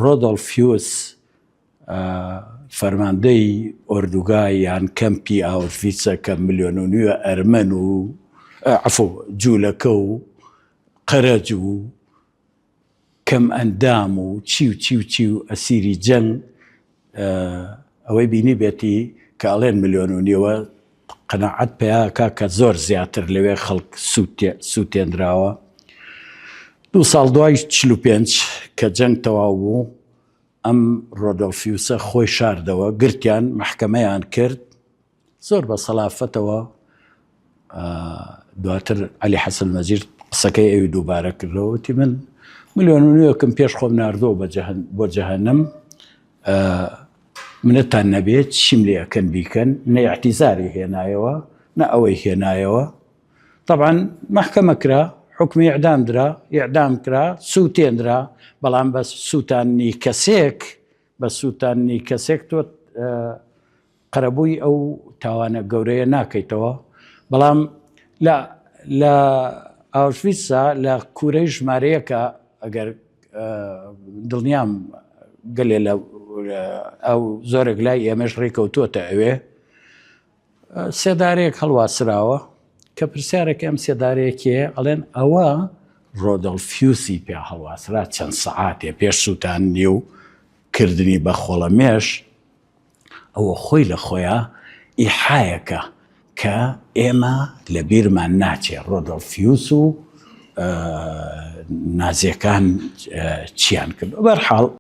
ڕۆدۆڵفیوس فەرماندەی ئۆردوگای یان کەمپی ئاوشڤیچە کە 1.5 ملیۆن ئەرمەن و جوولەکە و قەرەج و کەم ئەندام و چی و ئەسیری جەنگ ئەوەی بینی بێتی کە ئەڵێن 1.5 ملیۆن قەناعەت پێیاکە کە زۆر زیاتر لەوێ خەڵک سووتێنراوە. 2 ساڵ دوای 45 کە جەنگ تەواو بوو، ئەم ڕۆدۆڵفیوسە خۆی شاردەوە، گرتیان محکەمەیان کرد زۆر بە سەلافەتەوە. دواتر عەلی حەسەن مەجید قسەکەی ئەوی دووبارە کردەوە، وتی من 1.5 ملیۆنم پێش خۆم ناردەوە بۆ جەهەنەم، منەتان نەبێت چیم لێ ئەکەن بیکەن، نە ئیعتیزاری هێنایەوە نە ئەوەی هێنایەوە. طبعا محکەمە کرا، حکمی ئیعدام کرا، سووتێنرا، بەڵام بە سووتانی کەسێک تۆ قەرەبووی ئەو تاوانە گەورەیە ناکەیتەوە. بەڵام لە ئاوشڤیچە لە کوورەی ژمارەیەکە ئەگەر دڵنیام گەلێ لە ئەو زۆرێک لای ئێمەش ڕێکەوتووەتە ئەوێ، سێدارەیەک هەڵواسراوە کە پرسیارێکی ئەم سێدارەیەکیە، ئەڵێن ئەوە ڕۆدۆڵفیوسی پێ هەڵواسرا چەند سەعاتێ پێش سووتانی و کردنی بە خۆڵەمێش. ئەوە خۆی لە خۆیە ئیحایەکە کە ئێمە لە بیرمان ناچێ ڕۆدۆڵفیوس و نازیەکان چیان کرد. بەرحاڵ